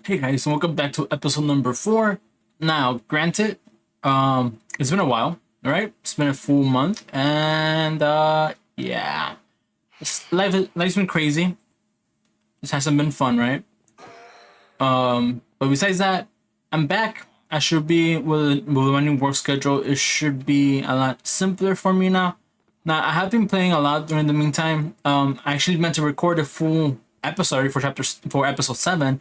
Hey guys, welcome back to episode number 4. Now, granted, it's been a while, right? It's been a full month, and yeah, life's been crazy. This hasn't been fun, right? But besides that, I'm back. I should be with my new work schedule. It should be a lot simpler for me now. Now, I have been playing a lot during the meantime. I actually meant to record a full episode for episode 7.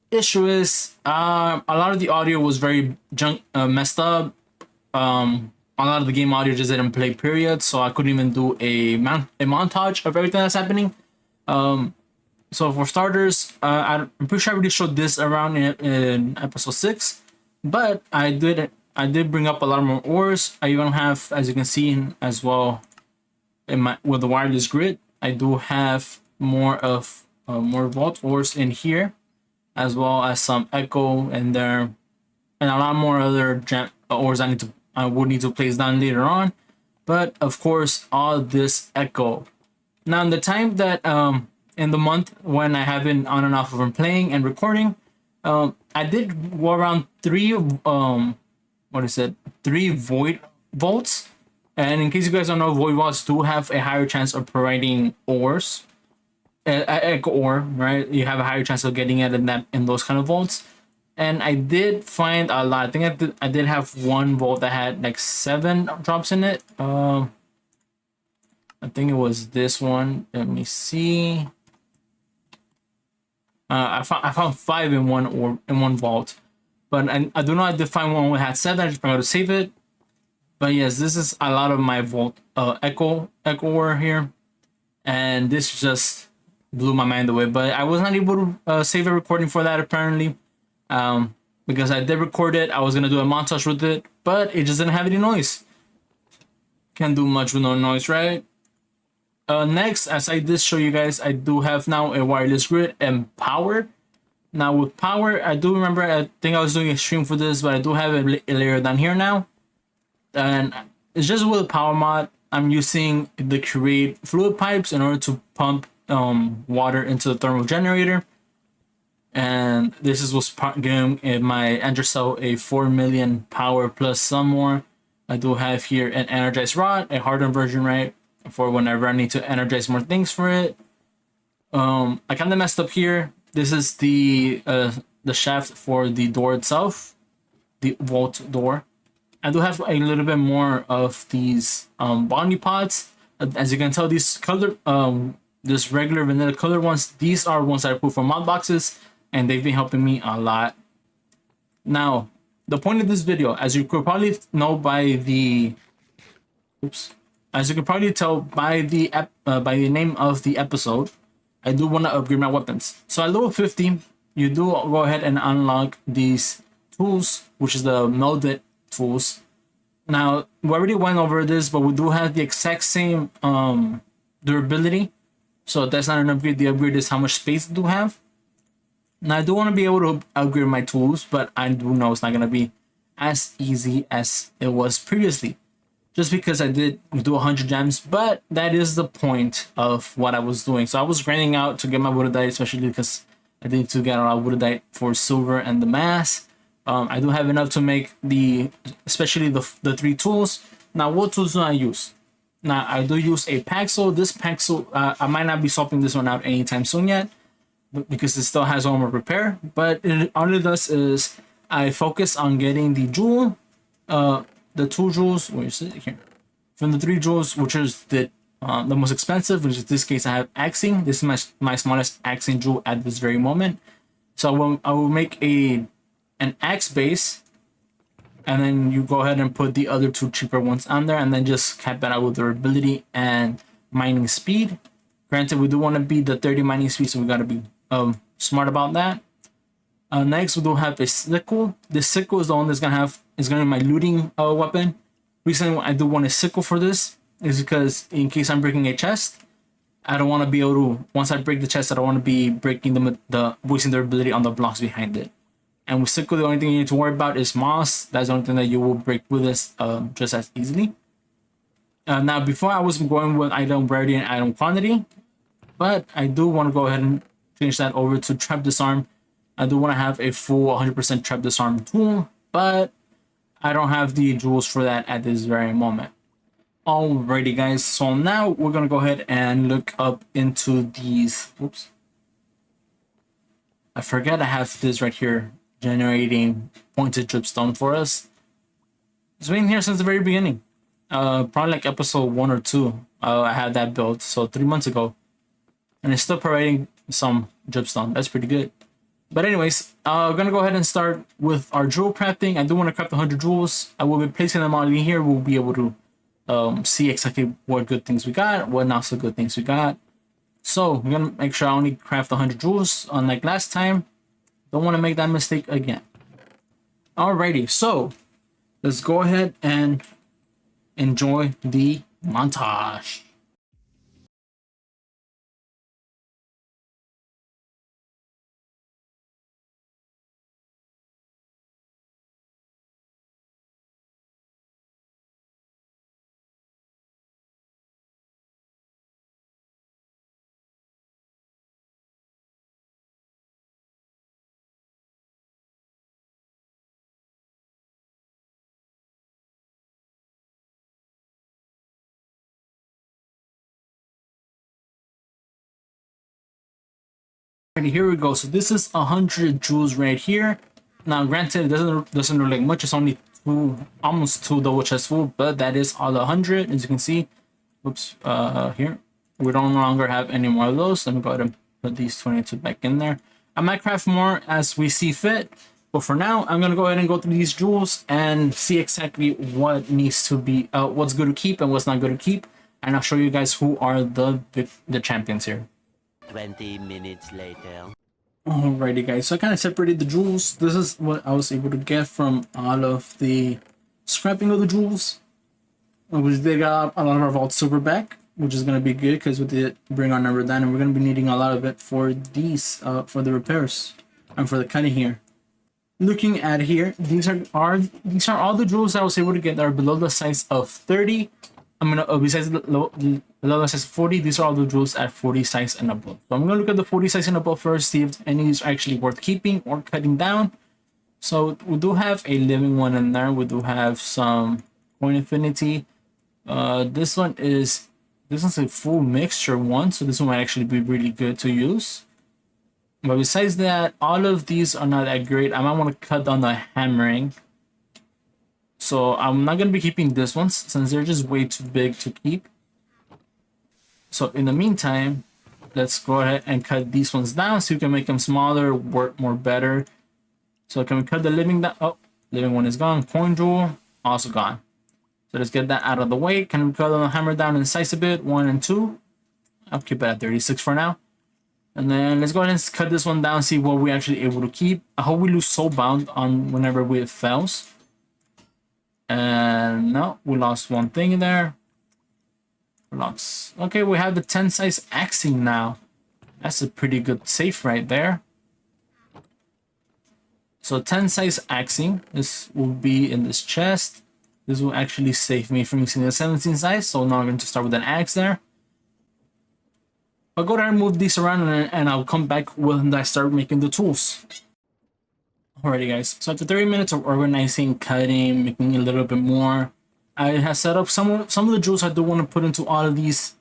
Issue is a lot of the audio was very messed up. A lot of the game audio just didn't play, period, so I couldn't even do a montage of everything that's happening. So for starters, I'm pretty sure I already showed this around in episode 6, but I did bring up a lot more ores. I even have, as you can see as well, in my with the wireless grid, I do have more vault ores in here, as well as some echo in there, and a lot more other ores I would need to place down later on. But of course, all this echo. Now, in the time that in the month when I have been on and off of playing and recording, I did go around three void vaults. And in case you guys don't know, void vaults do have a higher chance of providing ores, echo ore, right? You have a higher chance of getting it in those kind of vaults. And I did find a lot. I think I did have one vault that had like 7 drops in it. I think it was this one. Let me see. I found 5 in one vault, but I do know I did find one that had 7. I just forgot to save it. But yes, this is a lot of my vault echo ore here, and this just blew my mind away. But I was not able to save a recording for that apparently, because I did record it. I was gonna do a montage with it, but it just didn't have any noise. Can't do much with no noise, right? Next, as I did show you guys, I do have now a wireless grid and power. Now with power, I do remember, I think I was doing a stream for this, but I do have a layer down here now. And it's just with power mod. I'm using the create fluid pipes in order to pump water into the thermal generator. And this is what's giving my ender cell a 4 million power plus some more. I do have here an energized rod, a hardened version, right? For whenever I need to energize more things for it. I kind of messed up here. This is the shaft for the door itself, the vault door. I do have a little bit more of these bounty pots. As you can tell, these this regular vanilla color ones, these are ones that I put for mod boxes, and they've been helping me a lot. Now, the point of this video, as you could probably know by the, as you can probably tell by the name of the episode, I do want to upgrade my weapons. So at level 50, you do go ahead and unlock these tools, which is the melded tools. Now, we already went over this, but we do have the exact same durability. So that's not an upgrade. The upgrade is how much space they do have. Now, I do want to be able to upgrade my tools, but I do know it's not going to be as easy as it was previously, just because I did do 100 gems. But that is the point of what I was doing. So I was grinding out to get my woodadite, especially because I need to get a lot of woodadite for silver and the mass. I do have enough to make especially the 3 tools. Now, what tools do I use? Now, I do use a Paxel. This Paxel, I might not be swapping this one out anytime soon yet, because it still has armor repair. But all it does is I focus on getting the jewel, the 2 jewels. Where is it here? From the 3 jewels, which is the most expensive, which is this case I have axing. This is my smallest axing jewel at this very moment. So I will make an axe base, and then you go ahead and put the other 2 cheaper ones on there, and then just cap that out with durability and mining speed. Granted, we do want to be the 30 mining speed, so we got to be smart about that. Next, we do have a sickle. This sickle is the one that's gonna be my looting weapon. Reason I do want a sickle for this is because in case I'm breaking a chest, I don't want to be able to, once I break the chest, I don't want to be breaking wasting the ability on the blocks behind it. And with sickle, the only thing you need to worry about is moss. That's the only thing that you will break with this just as easily. Now, before I was going with item rarity and item quantity, but I do want to go ahead and change that over to trap disarm, I do want to have a full 100% trap disarm tool, but I don't have the jewels for that at this very moment. Alrighty guys, so now we're gonna go ahead and look up into these. Oops, I forget I have this right here generating pointed dripstone for us. It's been here since the very beginning, probably like episode 1 or 2. I had that built, so 3 months ago, and it's still providing some dripstone. That's pretty good. But anyways, I'm gonna go ahead and start with our jewel crafting. I do want to craft 100 jewels. I will be placing them all in here. We'll be able to see exactly what good things we got, what not so good things we got. So I'm gonna make sure I only craft 100 jewels, unlike last time. Don't want to make that mistake again. Alrighty, so let's go ahead and enjoy the montage. Alrighty, here we go. So this is 100 jewels right here. Now, granted, it doesn't look like much. It's only almost two double chest full, but that is all 100, as you can see. Oops, here we no longer have any more of those. Let me go ahead and put these 22 back in there. I might craft more as we see fit, but for now, I'm gonna go ahead and go through these jewels and see exactly what needs to be, what's good to keep and what's not good to keep, and I'll show you guys who are the champions here. 20 minutes later. Alrighty guys, so I kind of separated the jewels. This is what I was able to get from all of the scrapping of the jewels. We did got a lot of our vault silver back, which is going to be good because we did bring our number down, and we're going to be needing a lot of it for these, for the repairs and for the cutting here. Looking at here, these are all the jewels I was able to get that are below the size of 30. I'm gonna besides below the size 40, these are all the jewels at 40 size and above. So I'm gonna look at the 40 size and above first, see if any is actually worth keeping or cutting down. So we do have a living one in there. We do have some point infinity. This one's a full mixture one, so this one might actually be really good to use. But besides that, all of these are not that great. I might want to cut down the hammering. So I'm not going to be keeping this ones since they're just way too big to keep. So in the meantime, let's go ahead and cut these ones down so you can make them smaller, work more better. So can we cut the living down? Oh, living one is gone. Point jewel, also gone. So let's get that out of the way. Can we cut the hammer down in size a bit? 1 and 2. I'll keep it at 36 for now. And then let's go ahead and cut this one down, see what we're actually able to keep. I hope we lose soulbound on whenever we fails. And no, we lost one thing in there. Okay, we have the 10 size axing now. That's a pretty good safe right there. So 10 size axing, this will be in this chest. This will actually save me from using the 17 size. So now I'm going to start with an axe there. I'll go ahead and move these around, and I'll come back when I start making the tools. Alrighty guys, so after 30 minutes of organizing, cutting, making a little bit more, I have set up some of the jewels I do want to put into all of these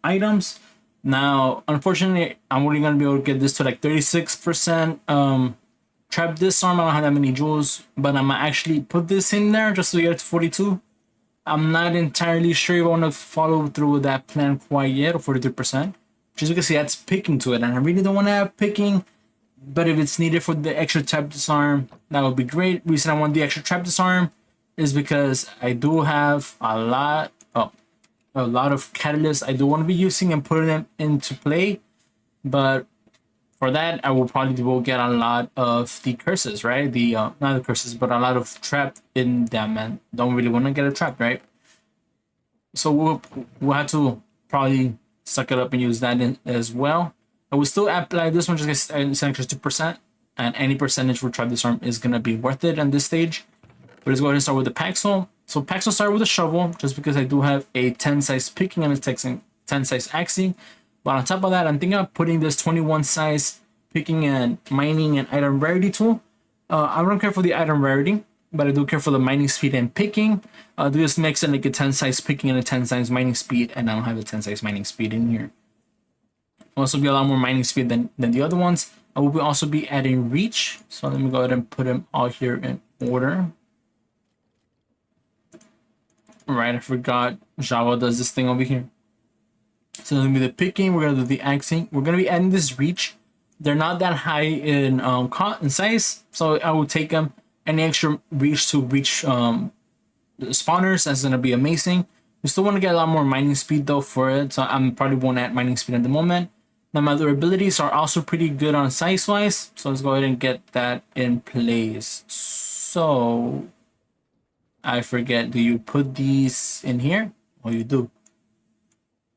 items. Now, unfortunately, I'm only going to be able to get this to like 36% trap disarm. I don't have that many jewels, but I'm going to actually put this in there just to get it to 42. I'm not entirely sure if I want to follow through with that plan quite yet, or 43%. Just because it adds picking to it, and I really don't want to have picking. But if it's needed for the extra trap disarm, that would be great. The reason I want the extra trap disarm is because I do have a lot of catalysts I do want to be using and putting them into play. But for that, I will probably get a lot of the curses, right? Not the curses, but a lot of trap in them, and don't really want to get a trap, right? So we'll have to probably suck it up and use that in as well. I will still apply this one, just get an extra 2%, and any percentage for trap disarm is gonna be worth it at this stage. But let's go ahead and start with the Paxel. So Paxel start with a shovel, just because I do have a 10 size picking and a 10 size axing. But on top of that, I'm thinking of putting this 21 size picking and mining and item rarity tool. I don't care for the item rarity, but I do care for the mining speed and picking. Do this mix in like a 10 size picking and a 10 size mining speed, and I don't have a 10 size mining speed in here. Also be a lot more mining speed than the other ones. I will also be adding reach. So let me go ahead and put them all here in order. Right, I forgot Java does this thing over here. So it's gonna be the picking, we're gonna do the axing, we're gonna be adding this reach. They're not that high in size, so I will take them. Any extra reach to reach the spawners, that's gonna be amazing. We still want to get a lot more mining speed though for it, so I'm probably won't add mining speed at the moment. Now my durabilities are also pretty good on size wise, so let's go ahead and get that in place. So I forget, do you put these in here? Oh, you do.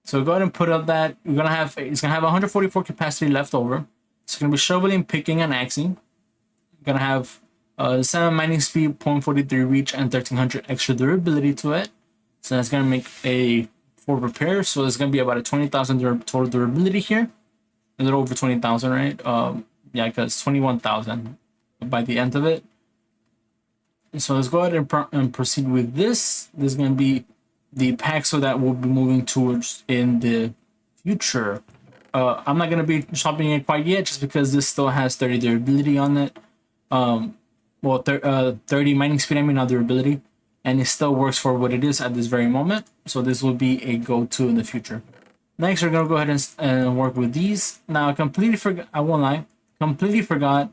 So go ahead and put up that it's gonna have 144 capacity left over. It's gonna be shoveling, picking, and axing. You're gonna have 7 mining speed, 0.43 reach, and 1300 extra durability to it. So that's gonna make a 4 repair. So it's gonna be about a 20,000 total durability here. A little over 20,000, right? Yeah, because 21,000 by the end of it. So let's go ahead and proceed with this. This is gonna be the pack so that we'll be moving towards in the future. I'm not gonna be shopping it quite yet, just because this still has 30 durability on it. 30 mining speed, I mean, not durability, and it still works for what it is at this very moment. So this will be a go-to in the future. Next, we're gonna go ahead and work with these. Now, I completely forgot. I won't lie, completely forgot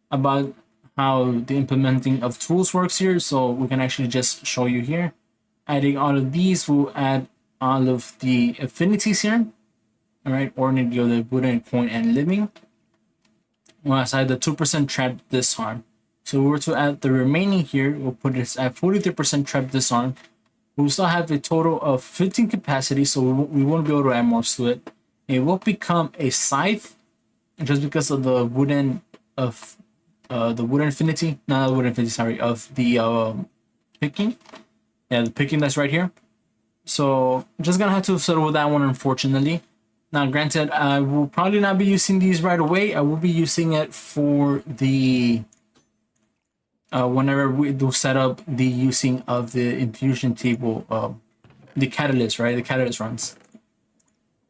about how the implementing of tools works here. So we can actually just show you here. Adding all of these, we'll add all of the affinities here. All right, ordinary, the wooden, coin, and living. We'll add the 2% trap disarm. So we were to add the remaining here, we'll put this at 43% trap disarm. We'll still have a total of 15 capacity, so we won't be able to add more to it. It will become a scythe, just because of the wooden affinity, not the wooden affinity, sorry, of the picking. Yeah, the picking that's right here. So just gonna have to settle with that one, unfortunately. Now, granted, I will probably not be using these right away. I will be using it for the whenever we do set up the using of the infusion table, the catalyst, right? The catalyst runs.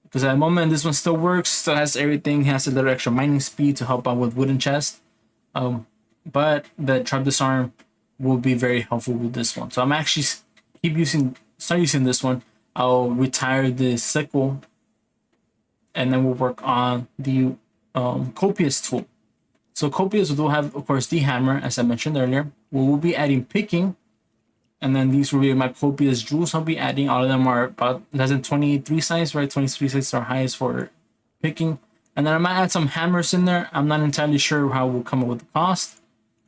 Because at the moment, this one still works, still has everything, has a little extra mining speed to help out with wooden chest. But the trap disarm will be very helpful with this one. So I'm actually start using this one. I'll retire the sickle, and then we'll work on the copious tool. So copious will have, of course, the hammer, as I mentioned earlier. We will be adding picking, and then these will be my copious jewels I'll be adding. All of them are about less than 23 size, right? 23 size are highest for picking. And then I might add some hammers in there. I'm not entirely sure how we'll come up with the cost.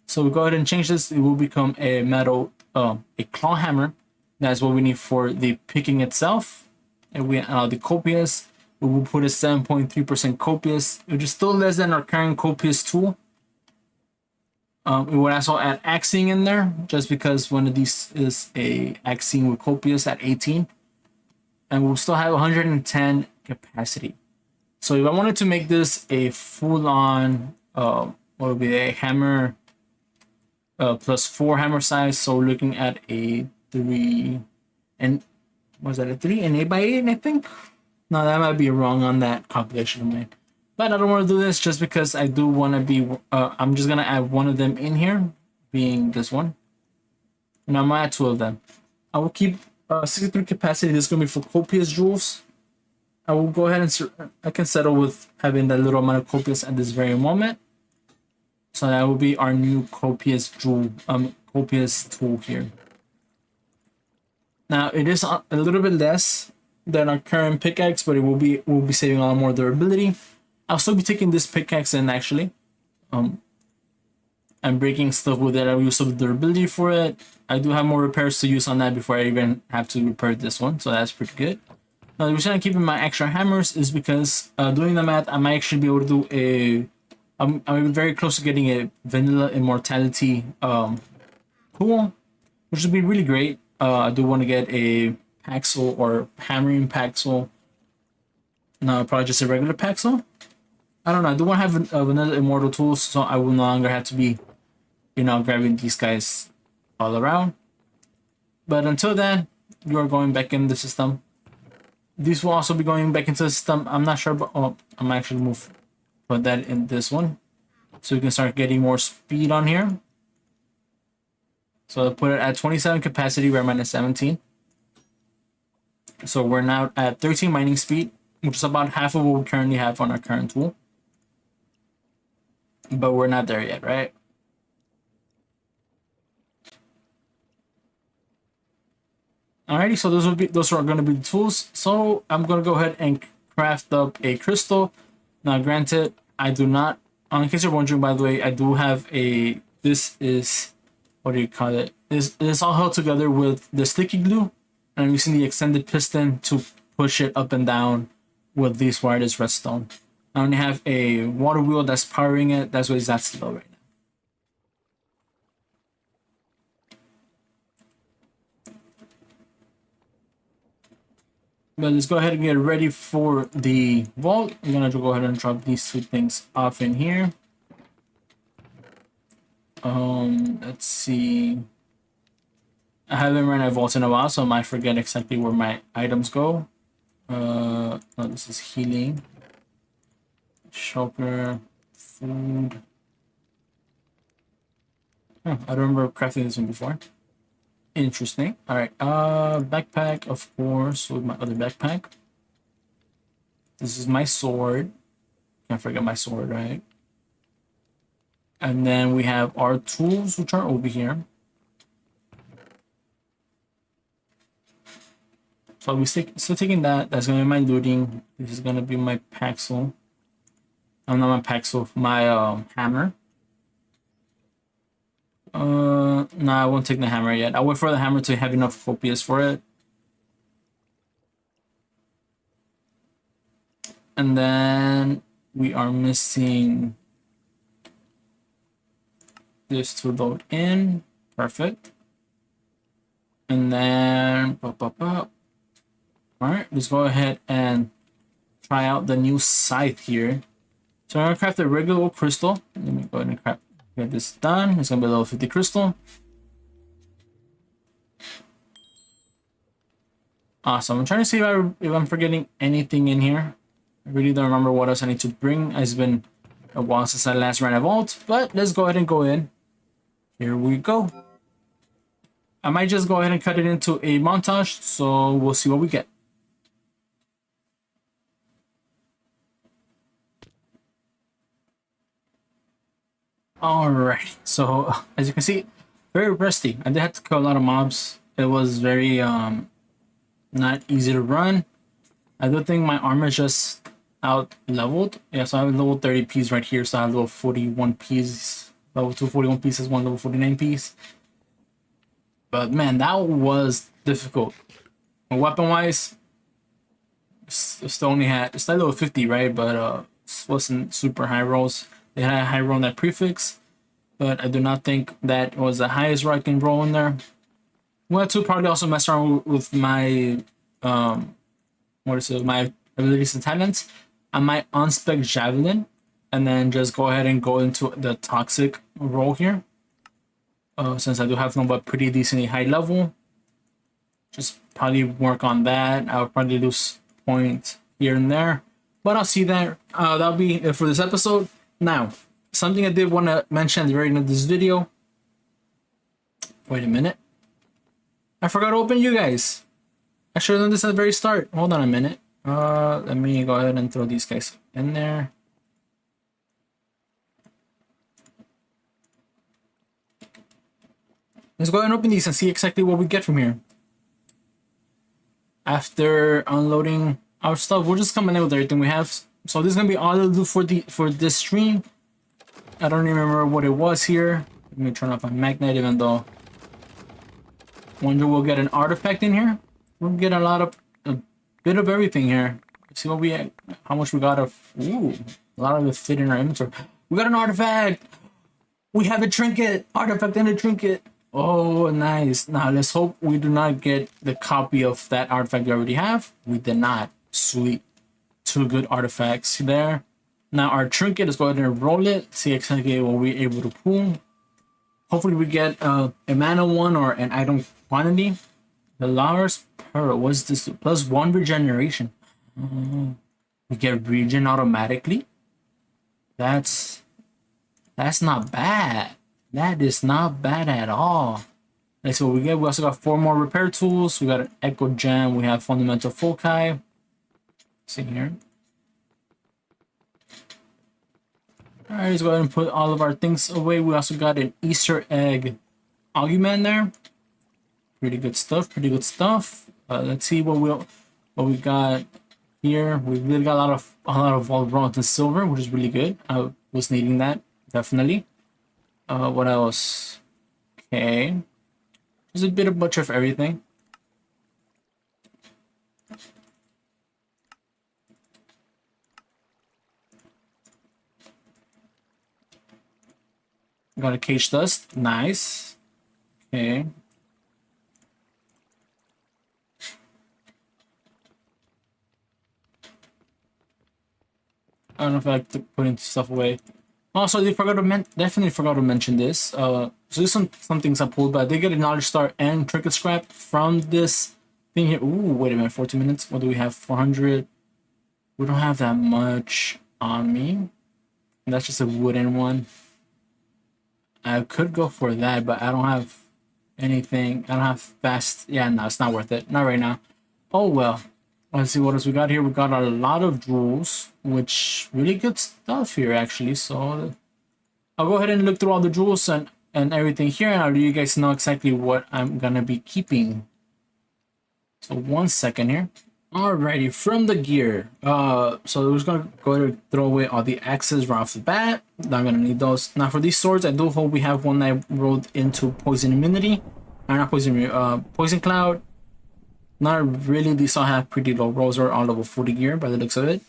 So we'll go ahead and change this. It will become a metal, a claw hammer. That's what we need for the picking itself. And we the copious, we will put a 7.3% copious, which is still less than our current copious tool. We would also add axing in there, just because one of these is a axing with copious at 18. And we'll still have 110 capacity. So if I wanted to make this a full-on, what would be a hammer plus 4 hammer size, so we're looking at a 3, and was that a 3 and 8x8, I think? No, that might be wrong on that calculation of mine. But I don't want to do this just because I do want to be, I'm just going to add one of them in here, being this one. And I'm going to add 2 of them. I will keep 63 capacity. This is going to be for copious jewels. I will go ahead and I can settle with having that little amount of copious at this very moment. So that will be our new copious jewel, copious tool here. Now it is a little bit less than our current pickaxe, but we'll be saving a lot more durability. I'll still be taking this pickaxe in actually. I'm breaking stuff with it. I'll use some durability for it. I do have more repairs to use on that before I even have to repair this one, so that's pretty good. Now the reason I'm keeping my extra hammers is because doing the math, I might actually be able to do I'm very close to getting a vanilla immortality tool, which would be really great. I do want to get a paxel or hammering paxel. No, probably just a regular paxel. I don't know. I do want to have another immortal tools, so I will no longer have to be, grabbing these guys all around. But until then, you are going back in the system. These will also be going back into the system. I'm not sure, but I'm actually put that in this one, so we can start getting more speed on here. So I'll put it at 27 capacity. We're minus 17. So we're now at 13 mining speed, which is about half of what we currently have on our current tool. But we're not there yet, right? Alrighty, so those are gonna be the tools. So I'm gonna go ahead and craft up a crystal. Now, granted, I do not. In case you're wondering, by the way, I do have a. This is, what do you call it? This is all held together with the sticky glue, and I'm using the extended piston to push it up and down with these wireless redstone. I only have a water wheel that's powering it. That's why it's that slow right now. But let's go ahead and get ready for the vault. I'm gonna go ahead and drop these two things off in here. Let's see. I haven't ran a vault in a while, so I might forget exactly where my items go. No, this is healing. Shelter, food. Oh, I don't remember crafting this one before. Interesting. All right. Backpack, of course, with my other backpack. This is my sword. Can't forget my sword, right? And then we have our tools, which are over here. So we still taking that. That's gonna be my looting. This is gonna be my paxel. I'm not my paxel. My hammer. No, I won't take the hammer yet. I'll wait for the hammer to have enough copious for it. And then we are missing this to load in. Perfect. And then all right, let's go ahead and try out the new scythe here. So I'm gonna craft a regular old crystal. Let me go ahead and get this done. It's gonna be a level 50 crystal. Awesome. I'm trying to see if I'm forgetting anything in here. I really don't remember what else I need to bring. It's been a while since I last ran a vault, but let's go ahead and go in. Here we go. I might just go ahead and cut it into a montage, so we'll see what we get. Alright, so as you can see, very rusty. I did have to kill a lot of mobs. It was very not easy to run. I do think my armor is just out leveled. Yeah, so I have level 30 piece right here, so I have level 41 piece, level 241 pieces, one level 49 piece. But man, that was difficult. Weapon wise, still only had, it's like level 50, right? But it wasn't super high rolls. They had a high roll in that prefix, but I do not think that was the highest roll I can roll in there. Well, to probably also mess around with my my abilities and talents. I might unspec javelin and then just go ahead and go into the toxic roll here. Since I do have them but pretty decently high level, just probably work on that. I'll probably lose points here and there, but I'll see that. That'll be it for this episode. Now, something I did want to mention at the very end of this video. Wait a minute. I forgot to open you guys. I should have done this at the very start. Hold on a minute. Let me go ahead and throw these guys in there. Let's go ahead and open these and see exactly what we get from here. After unloading our stuff, we're just coming in with everything we have. So this is gonna be all I'll do for this stream. I don't remember what it was here. Let me turn off my magnet, even though wonder we'll get an artifact in here. We'll get a bit of everything here. Let's see what we, how much we got of. Ooh, a lot of it fit in our inventory. We got an artifact. We have a trinket, artifact and a trinket. Oh, nice. Now let's hope we do not get the copy of that artifact we already have. We did not. Sweet. Two good artifacts there. Now our trinket, let's go ahead and roll it. See exactly what we're able to pull. Hopefully we get a mana one or an item quantity. The Lars Pearl, what's this? +1 regeneration. We get regen automatically. That's not bad. That is not bad at all. That's what we get. We also got 4 more repair tools. We got an Echo Gem. We have Fundamental Foci. See here. Alright, let's go ahead and put all of our things away. We also got an Easter egg argument there. Pretty good stuff. Pretty good stuff. Let's see what we got here. We really got a lot of vault bronze and silver, which is really good. I was needing that definitely. What else? Okay, there's a bit of bunch of everything. Got a cage dust. Nice. Okay. I don't know if I like to putting stuff away. Also, definitely forgot to mention this. So there's some things I pulled, but I did get a knowledge star and trinket scrap from this thing here. Ooh, wait a minute, 14 minutes. What do we have? 400. We don't have that much on me. And that's just a wooden one. I could go for that, but I don't have anything. I don't have fast. Yeah, no, it's not worth it. Not right now. Oh well. Let's see what else we got here. We got a lot of jewels, which really good stuff here actually. So I'll go ahead and look through all the jewels and everything here, and I'll let you guys know exactly what I'm gonna be keeping. So 1 second here. Alrighty, from the gear. So we're just gonna go ahead and throw away all the axes right off the bat. Not gonna need those. Now for these swords, I do hope we have one that rolled into poison immunity. Not poison, poison cloud. Not really. These all have pretty low rolls or all level 40 gear by the looks of it.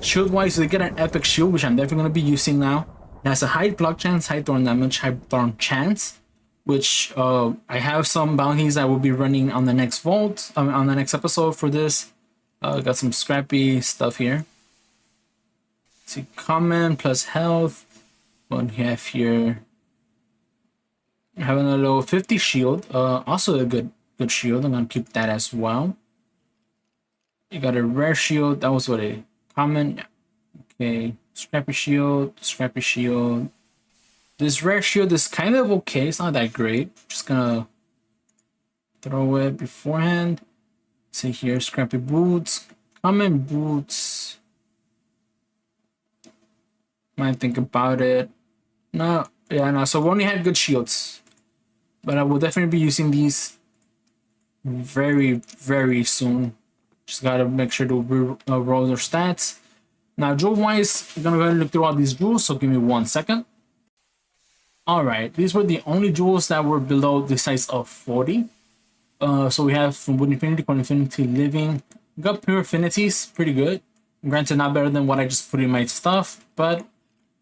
Shield wise, they get an epic shield, which I'm definitely gonna be using now. It has a high block chance, high thorn damage, high thorn chance. Which I have some bounties that will be running on the next vault, on the next episode for this. Got some scrappy stuff here. Let's see, common plus health. What do we have here? Having a low 50 shield. Also a good shield. I'm gonna keep that as well. You got a rare shield. That was what a common. Okay, scrappy shield, scrappy shield. This rare shield is kind of okay. It's not that great. Just gonna throw it beforehand. See here, scrappy boots, common boots. Might think about it. No, yeah, no. So we only had good shields, but I will definitely be using these very, very soon. Just gotta make sure to roll their stats. Now, jewel wise, I'm gonna go ahead and look through all these jewels. So give me 1 second. Alright, these were the only jewels that were below the size of 40. So we have from Wood Infinity, Cold Infinity, Living. We got Pure Affinities, pretty good. Granted, not better than what I just put in my stuff, but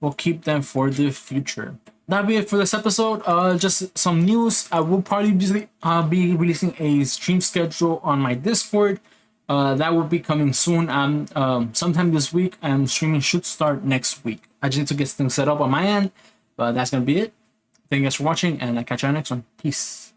we'll keep them for the future. That'll be it for this episode. Just some news. I will probably be releasing a stream schedule on my Discord. That will be coming soon. Sometime this week, and streaming should start next week. I just need to get things set up on my end. But that's gonna be it. Thank you guys for watching, and I'll catch you on the next one. Peace.